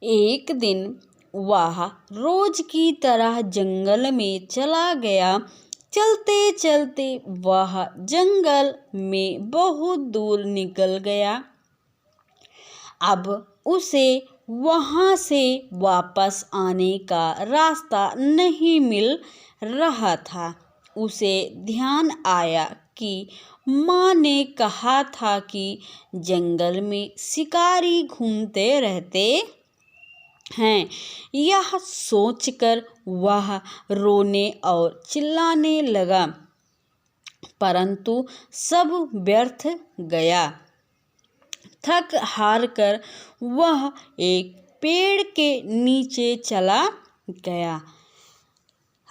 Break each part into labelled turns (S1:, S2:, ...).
S1: एक दिन वह रोज की तरह जंगल में चला गया। चलते चलते वह जंगल में बहुत दूर निकल गया। अब उसे वहां से वापस आने का रास्ता नहीं मिल रहा था। उसे ध्यान आया कि माँ ने कहा था कि जंगल में शिकारी घूमते रहते हैं। यह सोचकर वह रोने और चिल्लाने लगा, परंतु सब व्यर्थ गया। थक हार कर वह एक पेड़ के नीचे चला गया।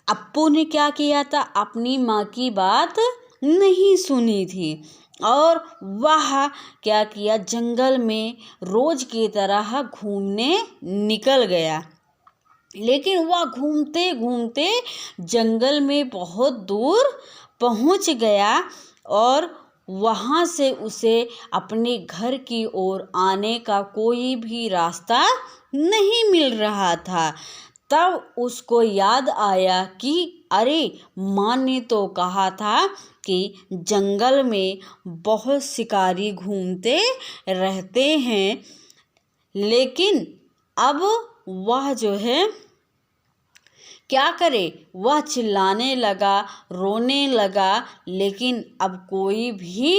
S1: अप्पू ने क्या किया था, अपनी माँ की बात नहीं सुनी थी और वह क्या किया, जंगल में रोज की तरह घूमने निकल गया। लेकिन वह घूमते घूमते जंगल में बहुत दूर पहुंच गया और वहां से उसे अपने घर की ओर आने का कोई भी रास्ता नहीं मिल रहा था। तब उसको याद आया कि अरे, माँ ने तो कहा था कि जंगल में बहुत शिकारी घूमते रहते हैं। लेकिन अब वह जो है क्या करे, वह चिल्लाने लगा, रोने लगा, लेकिन अब कोई भी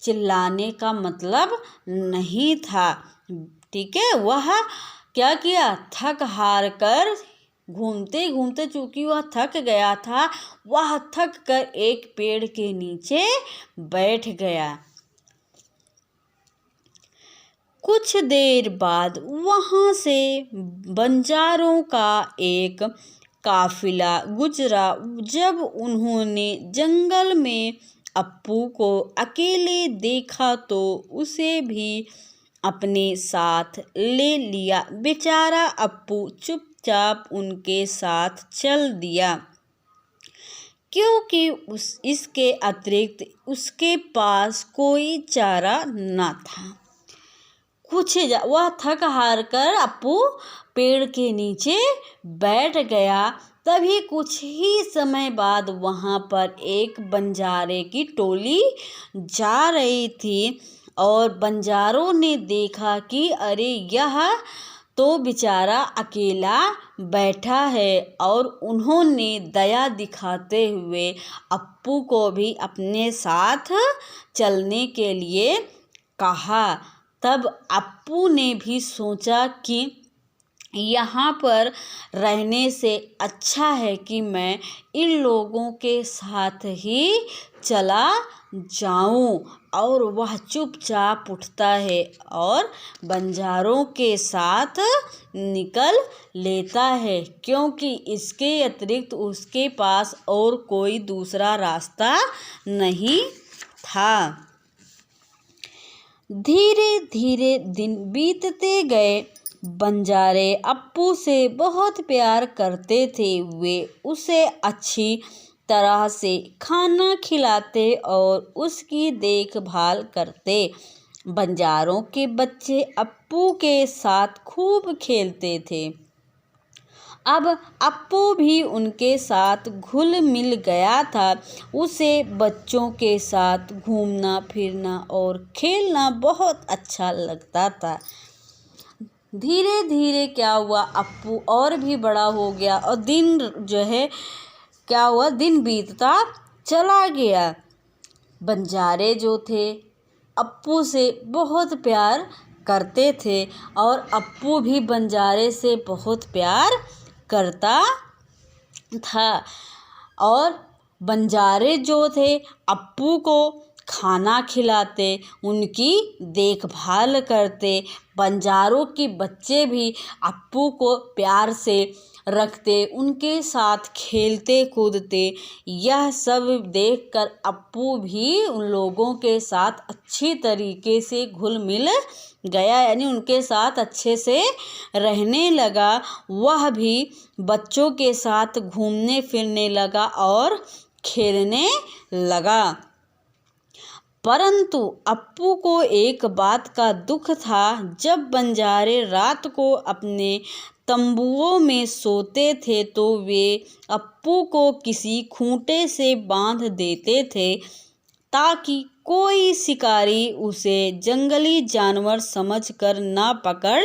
S1: चिल्लाने का मतलब नहीं था। ठीक है, वह क्या किया, थक हार कर घूमते घूमते, चूंकि वह थक गया था, वह थक कर एक पेड़ के नीचे बैठ गया। कुछ देर बाद वहां से बंजारों का एक काफिला गुजरा। जब उन्होंने जंगल में अप्पू को अकेले देखा तो उसे भी अपने साथ ले लिया। बेचारा अप्पू चुपचाप उनके साथ चल दिया, क्योंकि इसके अतिरिक्त उसके पास कोई चारा न था। वह थक हार कर अप्पू पेड़ के नीचे बैठ गया। तभी कुछ ही समय बाद वहां पर एक बंजारे की टोली जा रही थी और बंजारों ने देखा कि अरे, यह तो बेचारा अकेला बैठा है, और उन्होंने दया दिखाते हुए अप्पू को भी अपने साथ चलने के लिए कहा। तब अप्पू ने भी सोचा कि यहाँ पर रहने से अच्छा है कि मैं इन लोगों के साथ ही चला जाऊं, और वह चुपचाप उठता है और बंजारों के साथ निकल लेता है, क्योंकि इसके अतिरिक्त उसके पास और कोई दूसरा रास्ता नहीं था। धीरे धीरे दिन बीतते गए। बंजारे अप्पू से बहुत प्यार करते थे। वे उसे अच्छी तरह से खाना खिलाते और उसकी देखभाल करते। बंजारों के बच्चे अप्पू के साथ खूब खेलते थे। अब अप्पू भी उनके साथ घुल मिल गया था। उसे बच्चों के साथ घूमना फिरना और खेलना बहुत अच्छा लगता था। धीरे धीरे क्या हुआ, अप्पू और भी बड़ा हो गया और दिन जो है क्या हुआ, दिन बीतता चला गया। बंजारे जो थे अप्पू से बहुत प्यार करते थे और अप्पू भी बंजारे से बहुत प्यार करता था। और बंजारे जो थे अप्पू को खाना खिलाते, उनकी देखभाल करते। बंजारों के बच्चे भी अप्पू को प्यार से रखते, उनके साथ खेलते कूदते। यह सब देखकर अप्पू भी उन लोगों के साथ अच्छी तरीके से घुल मिल गया, यानी उनके साथ अच्छे से रहने लगा। वह भी बच्चों के साथ घूमने फिरने लगा और खेलने लगा। परंतु अप्पू को एक बात का दुख था। जब बंजारे रात को अपने तंबुओं में सोते थे तो वे अप्पू को किसी खूंटे से बांध देते थे ताकि कोई शिकारी उसे जंगली जानवर समझकर ना पकड़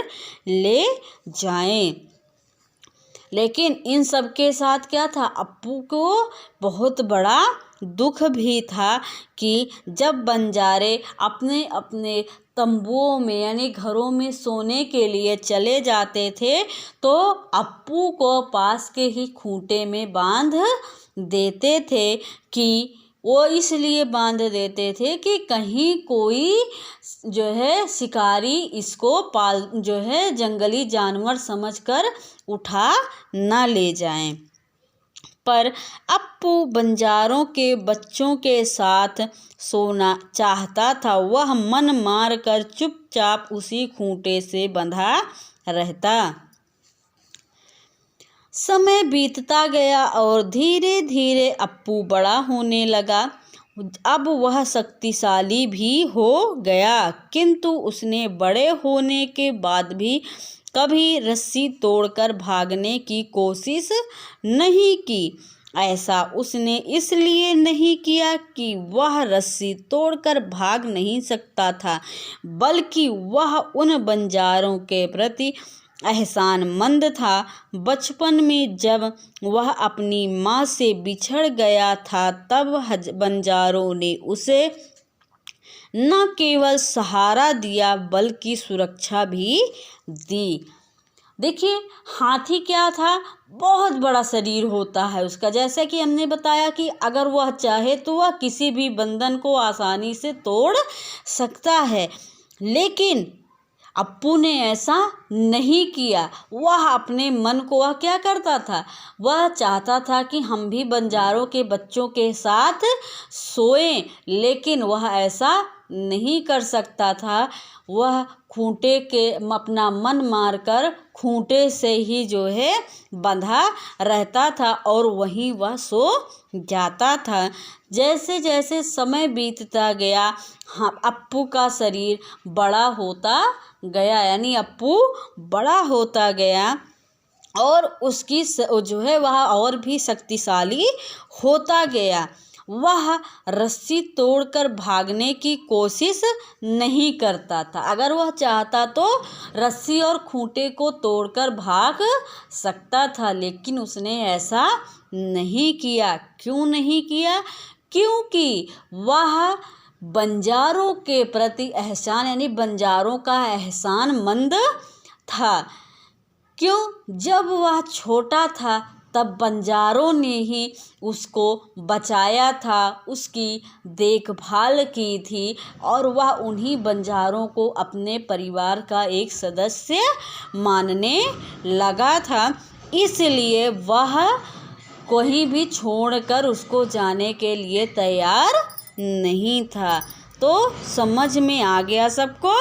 S1: ले जाए। लेकिन इन सब के साथ क्या था, अप्पू को बहुत बड़ा दुख भी था कि जब बंजारे अपने अपने तंबुओं में यानी घरों में सोने के लिए चले जाते थे तो अप्पू को पास के ही खूंटे में बांध देते थे कि वो इसलिए बांध देते थे कि कहीं कोई जो है शिकारी इसको जंगली जानवर समझकर उठा ना ले जाएं। पर अप्पू बंजारों के बच्चों के साथ सोना चाहता था। वह मन मार कर चुपचाप उसी खूंटे से बंधा रहता। समय बीतता गया और धीरे धीरे अप्पू बड़ा होने लगा। अब वह शक्तिशाली भी हो गया, किंतु उसने बड़े होने के बाद भी कभी रस्सी तोड़कर भागने की कोशिश नहीं की। ऐसा उसने इसलिए नहीं किया कि वह रस्सी तोड़कर भाग नहीं सकता था, बल्कि वह उन बंजारों के प्रति एहसानमंद था। बचपन में जब वह अपनी माँ से बिछड़ गया था तब बंजारों ने उसे न केवल सहारा दिया बल्कि सुरक्षा भी दी। देखिए, हाथी क्या था, बहुत बड़ा शरीर होता है उसका। जैसे कि हमने बताया कि अगर वह चाहे तो वह किसी भी बंधन को आसानी से तोड़ सकता है, लेकिन अप्पू ने ऐसा नहीं किया। वह अपने मन को वह क्या करता था, वह चाहता था कि हम भी बंजारों के बच्चों के साथ सोएं, लेकिन वह ऐसा नहीं कर सकता था। वह खूंटे के अपना मन मारकर खूंटे से ही जो है बंधा रहता था और वहीं वह सो जाता था। जैसे जैसे समय बीतता गया, अप्पू का शरीर बड़ा होता गया, यानी अप्पू बड़ा होता गया और उसकी जो है वह और भी शक्तिशाली होता गया। वह रस्सी तोड़कर भागने की कोशिश नहीं करता था। अगर वह चाहता तो रस्सी और खूंटे को तोड़कर भाग सकता था, लेकिन उसने ऐसा नहीं किया। क्यों नहीं किया? क्योंकि वह बंजारों के प्रति एहसान यानी बंजारों का एहसानमंद था। क्यों? जब वह छोटा था तब बंजारों ने ही उसको बचाया था, उसकी देखभाल की थी और वह उन्हीं बंजारों को अपने परिवार का एक सदस्य मानने लगा था। इसलिए वह कहीं भी छोड़कर उसको जाने के लिए तैयार नहीं था। तो समझ में आ गया सबको?